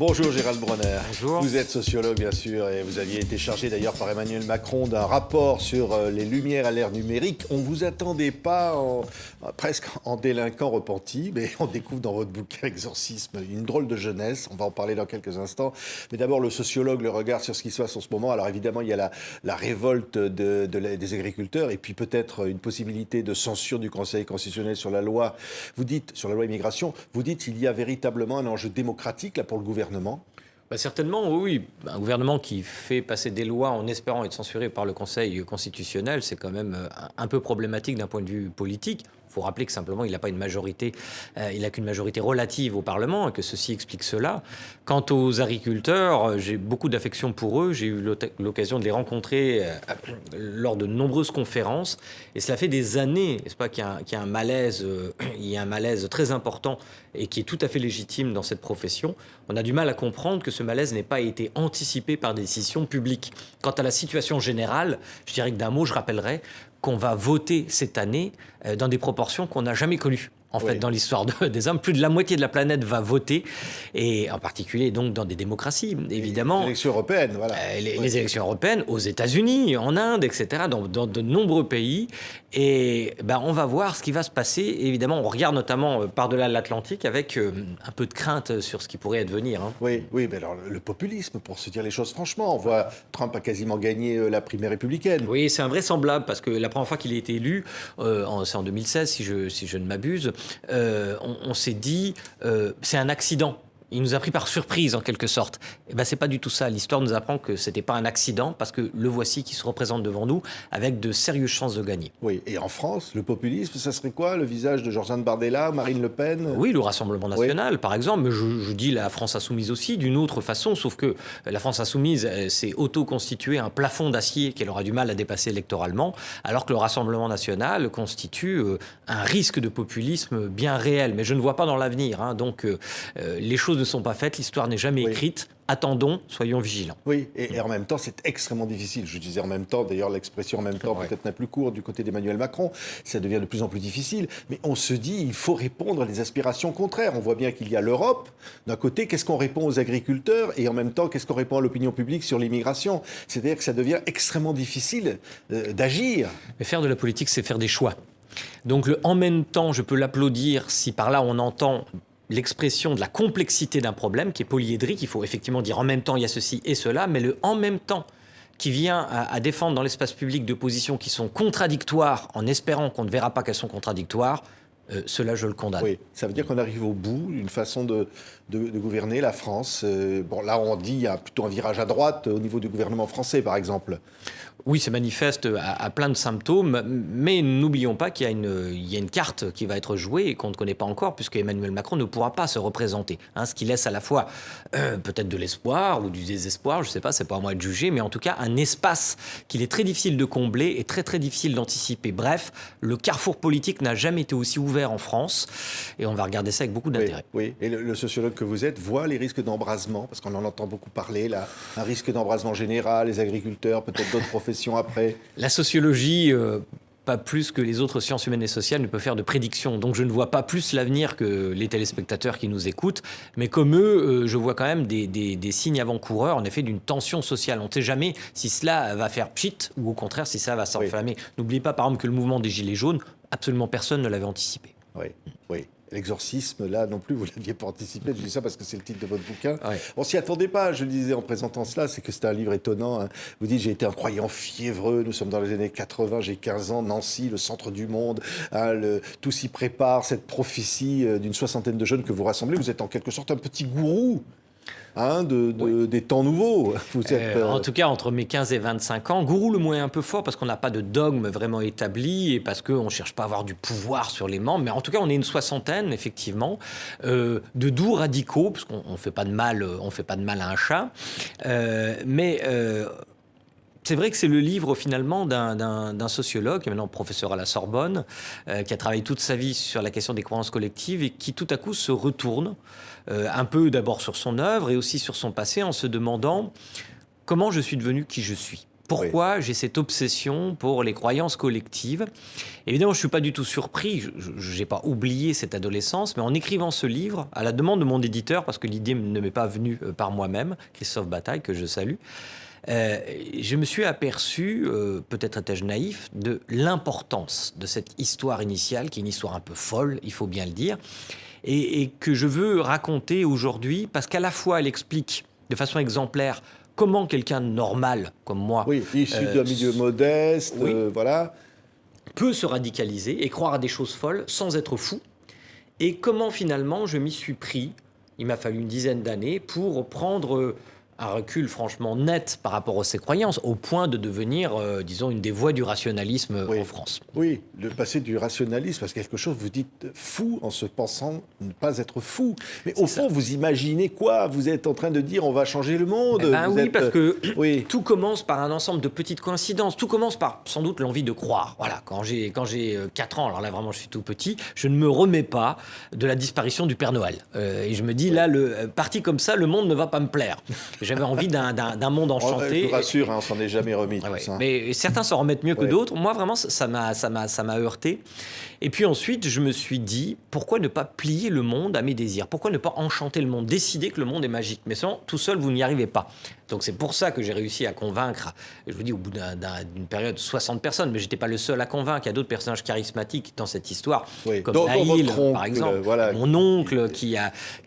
Bonjour Gérald Bronner. Bonjour. Vous êtes sociologue bien sûr et vous aviez été chargé d'ailleurs par Emmanuel Macron d'un rapport sur les lumières à l'ère numérique. On ne vous attendait pas presque en délinquant repenti, mais on découvre dans votre bouquin Exorcisme une drôle de jeunesse. On va en parler dans quelques instants. Mais d'abord le sociologue, le regard sur ce qui se passe en ce moment. Alors évidemment il y a la révolte des agriculteurs et puis peut-être une possibilité de censure du Conseil constitutionnel sur la loi. Vous dites, sur la loi immigration, vous dites qu'il y a véritablement un enjeu démocratique là pour le gouvernement. Certainement, oui. Un gouvernement qui fait passer des lois en espérant être censuré par le Conseil constitutionnel, c'est quand même un peu problématique d'un point de vue politique. Il faut rappeler que simplement, il n'a pas une majorité, il n'a qu'une majorité relative au Parlement et que ceci explique cela. Quant aux agriculteurs, j'ai beaucoup d'affection pour eux. J'ai eu l'occasion de les rencontrer lors de nombreuses conférences. Et cela fait des années, n'est-ce pas, qu'il y a un malaise, il y a un malaise très important et qui est tout à fait légitime dans cette profession. On a du mal à comprendre que ce malaise n'ait pas été anticipé par des décisions publiques. Quant à la situation générale, je dirais que d'un mot, je rappellerai qu'on va voter cette année dans des proportions qu'on n'a jamais connues. En fait, dans l'histoire des hommes, plus de la moitié de la planète va voter, et en particulier donc dans des démocraties, évidemment. Les élections européennes, voilà. Les élections européennes, aux États-Unis, en Inde, etc., dans de nombreux pays. Et on va voir ce qui va se passer. Évidemment, on regarde notamment par-delà l'Atlantique avec un peu de crainte sur ce qui pourrait advenir. Oui, mais alors le populisme, pour se dire les choses franchement, on voit Trump a quasiment gagné la primaire républicaine. Oui, c'est invraisemblable, parce que la première fois qu'il a été élu, c'est en 2016, si je ne m'abuse, on s'est dit c'est un accident. Il nous a pris par surprise, en quelque sorte. C'est pas du tout ça. L'histoire nous apprend que c'était pas un accident, parce que le voici qui se représente devant nous avec de sérieuses chances de gagner. Oui, et en France, le populisme, ça serait quoi? Le visage de Jordan Bardella, Marine Le Pen? Oui, le Rassemblement national, par exemple. Mais je dis la France insoumise aussi, d'une autre façon, sauf que la France insoumise s'est auto-constituée un plafond d'acier qu'elle aura du mal à dépasser électoralement, alors que le Rassemblement national constitue un risque de populisme bien réel. Mais je ne vois pas dans l'avenir. Donc les choses ne sont pas faites, l'histoire n'est jamais écrite. Attendons, soyons vigilants. Oui, et en même temps, c'est extrêmement difficile. Je disais en même temps, d'ailleurs, l'expression en même temps peut-être n'a plus cours du côté d'Emmanuel Macron. Ça devient de plus en plus difficile. Mais on se dit, il faut répondre à des aspirations contraires. On voit bien qu'il y a l'Europe. D'un côté, qu'est-ce qu'on répond aux agriculteurs? Et en même temps, qu'est-ce qu'on répond à l'opinion publique sur l'immigration? C'est-à-dire que ça devient extrêmement difficile d'agir. Mais faire de la politique, c'est faire des choix. Donc en même temps, je peux l'applaudir si par là on entend l'expression de la complexité d'un problème qui est polyédrique. Il faut effectivement dire en même temps il y a ceci et cela, mais le en même temps qui vient à défendre dans l'espace public de positions qui sont contradictoires en espérant qu'on ne verra pas qu'elles sont contradictoires, cela je le condamne. Oui, ça veut dire qu'on arrive au bout d'une façon de gouverner la France. Là on dit qu'il y a plutôt un virage à droite au niveau du gouvernement français par exemple. Oui, c'est manifeste à plein de symptômes, mais n'oublions pas qu'il y a une carte qui va être jouée et qu'on ne connaît pas encore, puisque Emmanuel Macron ne pourra pas se représenter. Ce qui laisse à la fois peut-être de l'espoir ou du désespoir, je ne sais pas, c'est pas à moi de juger, mais en tout cas un espace qu'il est très difficile de combler et très très difficile d'anticiper. Bref, le carrefour politique n'a jamais été aussi ouvert en France, et on va regarder ça avec beaucoup d'intérêt. Oui. Et le sociologue que vous êtes voit les risques d'embrasement, parce qu'on en entend beaucoup parler, là, un risque d'embrasement général, les agriculteurs, peut-être d'autres professions après. La sociologie, pas plus que les autres sciences humaines et sociales, ne peut faire de prédictions. Donc je ne vois pas plus l'avenir que les téléspectateurs qui nous écoutent. Mais comme eux, je vois quand même des signes avant-coureurs, en effet, d'une tension sociale. On ne sait jamais si cela va faire pchit ou au contraire si ça va s'enflammer. N'oubliez pas par exemple que le mouvement des Gilets jaunes, absolument personne ne l'avait anticipé. Oui. L'exorcisme, là non plus, vous ne l'aviez pas anticipé. Je dis ça parce que c'est le titre de votre bouquin. Ouais. On s'y attendait pas, je le disais en présentant cela, c'est que c'était un livre étonnant. Vous dites, j'ai été un croyant fiévreux, nous sommes dans les années 80, j'ai 15 ans, Nancy, le centre du monde, tout s'y prépare, cette prophétie d'une soixantaine de jeunes que vous rassemblez. Vous êtes en quelque sorte un petit gourou. Des temps nouveaux. Vous êtes, En tout cas, entre mes 15 et 25 ans, gourou le mot est un peu fort parce qu'on n'a pas de dogme vraiment établi et parce qu'on ne cherche pas à avoir du pouvoir sur les membres. Mais en tout cas, on est une soixantaine, effectivement, de doux radicaux, parce qu'on ne fait pas de mal, à un chat. C'est vrai que c'est le livre finalement d'un sociologue, qui est maintenant professeur à la Sorbonne, qui a travaillé toute sa vie sur la question des croyances collectives et qui tout à coup se retourne un peu d'abord sur son œuvre et aussi sur son passé en se demandant comment je suis devenu qui je suis. Pourquoi j'ai cette obsession pour les croyances collectives? Évidemment, je ne suis pas du tout surpris, je n'ai pas oublié cette adolescence, mais en écrivant ce livre, à la demande de mon éditeur, parce que l'idée ne m'est pas venue par moi-même, Christophe Bataille, que je salue, je me suis aperçu, peut-être étais-je naïf, de l'importance de cette histoire initiale, qui est une histoire un peu folle, il faut bien le dire, et que je veux raconter aujourd'hui, parce qu'à la fois elle explique de façon exemplaire comment quelqu'un de normal comme moi, Oui, issu d'un milieu modeste, oui. voilà. Peut se radicaliser et croire à des choses folles sans être fou, et comment finalement je m'y suis pris. Il m'a fallu une dizaine d'années pour prendre un recul franchement net par rapport à ses croyances, au point de devenir, disons, une des voies du rationalisme en France. Oui, le passé du rationalisme, parce que quelque chose, vous dites fou en se pensant ne pas être fou. Mais au fond, vous imaginez quoi? Vous êtes en train de dire on va changer le monde? Oui, parce que tout commence par un ensemble de petites coïncidences. Tout commence par, sans doute, l'envie de croire. Voilà, quand j'ai 4 ans, alors là, vraiment, je suis tout petit, je ne me remets pas de la disparition du Père Noël. Et je me dis, là, parti comme ça, le monde ne va pas me plaire. J'avais envie d'un monde enchanté. Je vous rassure, on s'en est jamais remis. Ouais, ça. mais certains s'en remettent mieux que d'autres. Moi, vraiment, ça m'a heurté. Et puis ensuite, je me suis dit, pourquoi ne pas plier le monde à mes désirs? Pourquoi ne pas enchanter le monde? Décider que le monde est magique. Mais sans, tout seul, vous n'y arrivez pas. Donc c'est pour ça que j'ai réussi à convaincre, je vous dis, au bout d'une période, 60 personnes. Mais je n'étais pas le seul à convaincre. Il y a d'autres personnages charismatiques dans cette histoire, comme Naïl, par exemple. Voilà, mon oncle, qui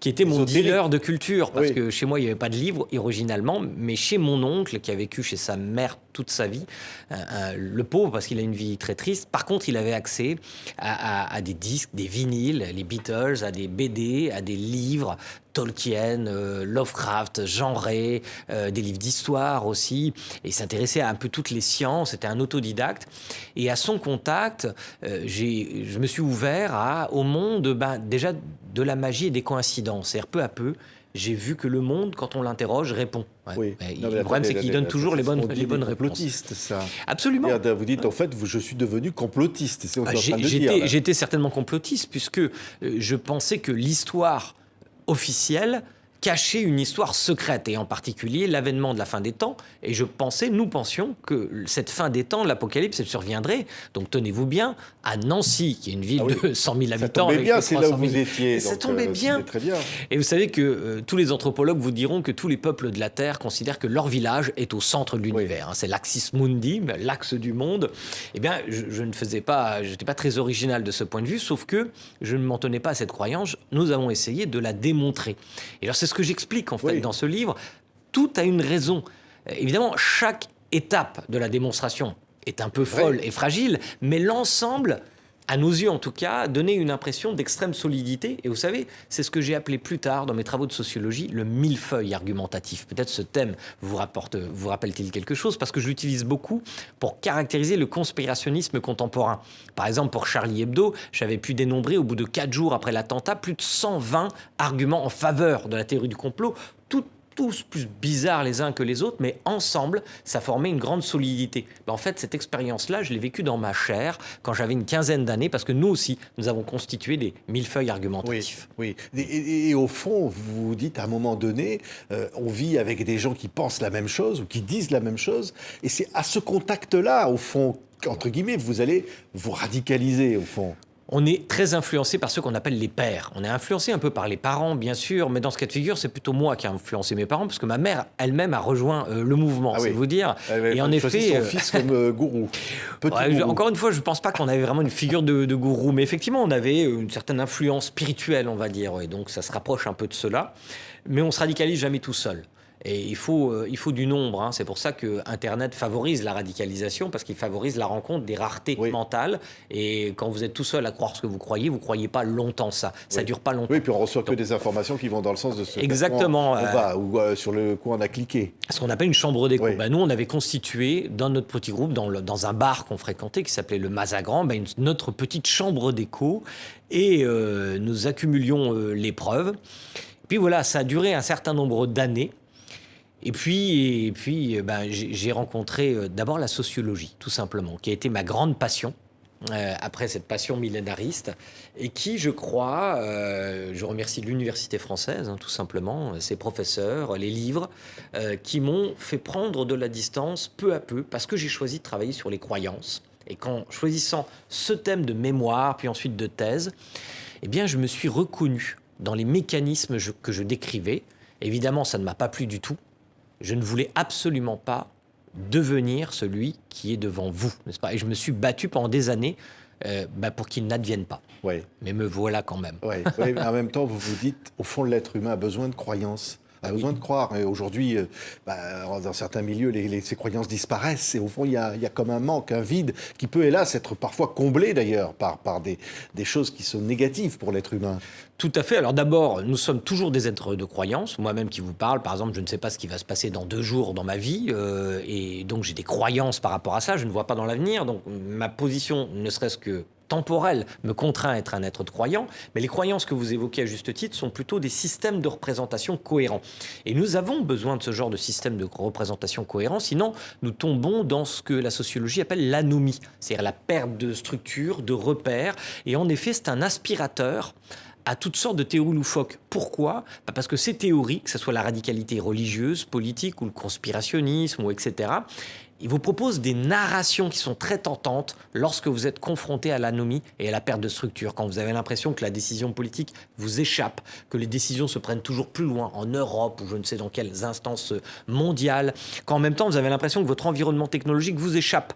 était mon dealer de culture. Parce que chez moi, il n'y avait pas de livre, originalement. Mais chez mon oncle, qui a vécu chez sa mère toute sa vie, le pauvre, parce qu'il a une vie très triste. Par contre, il avait accès à des disques, des vinyles, les Beatles, à des BD, à des livres, Tolkien, Lovecraft, Jean Ray, des livres d'histoire aussi, et il s'intéressait à un peu toutes les sciences, c'était un autodidacte, et à son contact, je me suis ouvert au monde déjà de la magie et des coïncidences, c'est-à-dire peu à peu, j'ai vu que le monde, quand on l'interroge, répond. Oui. Le problème, c'est qu'il donne toujours les bonnes réponses. Complotiste, ça. Absolument. Vous dites, en fait, je suis devenu complotiste. C'est ce que j'étais certainement complotiste, puisque je pensais que l'histoire officielle cachait une histoire secrète, et en particulier l'avènement de la fin des temps. Et nous pensions que cette fin des temps, l'apocalypse, elle surviendrait. Donc tenez-vous bien, à Nancy, qui est une ville de 100 000 habitants. Ça tombait bien, c'est là où vous étiez. Ça tombait bien. Très bien. Et vous savez que tous les anthropologues vous diront que tous les peuples de la Terre considèrent que leur village est au centre de l'univers. C'est l'axis mundi, l'axe du monde. Eh bien, je n'étais pas très original de ce point de vue, sauf que je ne m'en tenais pas à cette croyance. Nous avons essayé de la démontrer. Et alors, c'est ce que j'explique en fait dans ce livre. Tout a une raison. Évidemment, chaque étape de la démonstration est un peu folle et fragile, mais l'ensemble, à nos yeux en tout cas, donnait une impression d'extrême solidité. Et vous savez, c'est ce que j'ai appelé plus tard dans mes travaux de sociologie le millefeuille argumentatif. Peut-être ce thème vous rappelle-t-il quelque chose, parce que je l'utilise beaucoup pour caractériser le conspirationnisme contemporain. Par exemple, pour Charlie Hebdo, j'avais pu dénombrer au bout de 4 jours après l'attentat plus de 120 arguments en faveur de la théorie du complot, tous plus bizarres les uns que les autres, mais ensemble, ça formait une grande solidité. En fait, cette expérience-là, je l'ai vécue dans ma chair quand j'avais une quinzaine d'années, parce que nous aussi, nous avons constitué des millefeuilles argumentatifs. Oui. Et au fond, vous vous dites, à un moment donné, on vit avec des gens qui pensent la même chose ou qui disent la même chose, et c'est à ce contact-là, au fond, entre guillemets, vous allez vous radicaliser, au fond. On est très influencé par ceux qu'on appelle les pairs. On est influencé un peu par les parents, bien sûr, mais dans ce cas de figure, c'est plutôt moi qui ai influencé mes parents, parce que ma mère elle-même a rejoint le mouvement, c'est vous dire. Et en effet, son fils comme gourou. Gourou. Encore une fois, je ne pense pas qu'on avait vraiment une figure de gourou, mais effectivement, on avait une certaine influence spirituelle, on va dire, et donc ça se rapproche un peu de cela. Mais on se radicalise jamais tout seul. Et il faut du nombre. C'est pour ça que Internet favorise la radicalisation, parce qu'il favorise la rencontre des raretés mentales. Et quand vous êtes tout seul à croire ce que vous croyez pas longtemps ça. Ça dure pas longtemps. Oui, puis on reçoit que des informations qui vont dans le sens de ce exactement. On va, ou sur le coup on a cliqué. Ce qu'on appelle une chambre d'écho. Nous, on avait constitué dans notre petit groupe, dans un bar qu'on fréquentait, qui s'appelait le Mazagran, notre petite chambre d'écho. Et nous accumulions les preuves. Et puis voilà, ça a duré un certain nombre d'années. Et puis j'ai rencontré d'abord la sociologie, tout simplement, qui a été ma grande passion. après cette passion millénariste, et qui, je crois, je remercie l'université française, tout simplement, ses professeurs, les livres, qui m'ont fait prendre de la distance peu à peu, parce que j'ai choisi de travailler sur les croyances. Et qu'en choisissant ce thème de mémoire, puis ensuite de thèse, eh bien, je me suis reconnu dans les mécanismes que je décrivais. Évidemment, ça ne m'a pas plu du tout. Je ne voulais absolument pas devenir celui qui est devant vous, n'est-ce pas? Et je me suis battu pendant des années pour qu'il n'advienne pas. Oui. Mais me voilà quand même. Oui, mais en même temps, vous vous dites, au fond, l'être humain a besoin de croyances. A besoin de croire. Et aujourd'hui, dans certains milieux, ces croyances disparaissent. Et au fond, il y a comme un manque, un vide, qui peut, hélas, être parfois comblé d'ailleurs par des choses qui sont négatives pour l'être humain. Tout à fait. Alors d'abord, nous sommes toujours des êtres de croyance. Moi-même qui vous parle, par exemple, je ne sais pas ce qui va se passer dans 2 jours dans ma vie. Et donc j'ai des croyances par rapport à ça. Je ne vois pas dans l'avenir. Donc ma position, ne serait-ce que temporelle, me contraint à être un être de croyant, mais les croyances que vous évoquez à juste titre sont plutôt des systèmes de représentation cohérents. Et nous avons besoin de ce genre de système de représentation cohérent, sinon nous tombons dans ce que la sociologie appelle l'anomie, c'est-à-dire la perte de structure, de repères, et en effet c'est un aspirateur à toutes sortes de théories loufoques. Pourquoi ? Parce que ces théories, que ce soit la radicalité religieuse, politique ou le conspirationnisme, ou etc., ils vous proposent des narrations qui sont très tentantes lorsque vous êtes confronté à l'anomie et à la perte de structure, quand vous avez l'impression que la décision politique vous échappe, que les décisions se prennent toujours plus loin, en Europe ou je ne sais dans quelles instances mondiales, quand en même temps vous avez l'impression que votre environnement technologique vous échappe.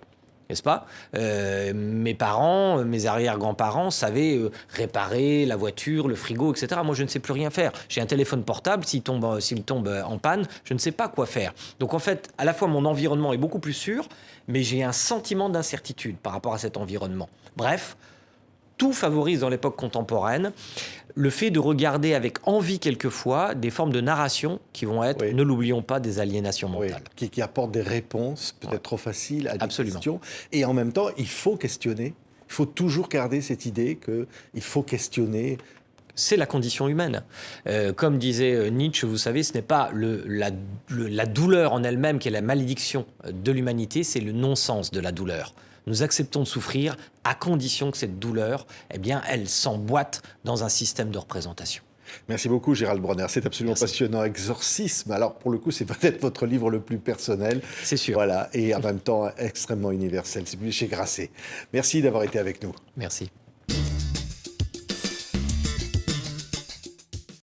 N'est-ce pas ? Mes parents, mes arrière-grands-parents savaient réparer la voiture, le frigo, etc. Moi, je ne sais plus rien faire. J'ai un téléphone portable, s'il tombe en panne, je ne sais pas quoi faire. Donc, en fait, à la fois, mon environnement est beaucoup plus sûr, mais j'ai un sentiment d'incertitude par rapport à cet environnement. Bref, tout favorise dans l'époque contemporaine le fait de regarder avec envie quelquefois des formes de narration qui vont être, ne l'oublions pas, des aliénations mentales. Qui apportent des réponses peut-être trop faciles à des Absolument. questions. Et en même temps, il faut questionner. Il faut toujours garder cette idée qu'il faut questionner. C'est la condition humaine. Comme disait Nietzsche, vous savez, ce n'est pas la douleur en elle-même qui est la malédiction de l'humanité, c'est le non-sens de la douleur. Nous acceptons de souffrir à condition que cette douleur, eh bien, elle s'emboîte dans un système de représentation. Merci beaucoup Gérald Bronner, c'est absolument passionnant. Exorcisme, alors pour le coup c'est peut-être votre livre le plus personnel. C'est sûr. Voilà, et en même temps extrêmement universel, c'est publié chez Grasset. Merci d'avoir été avec nous. Merci.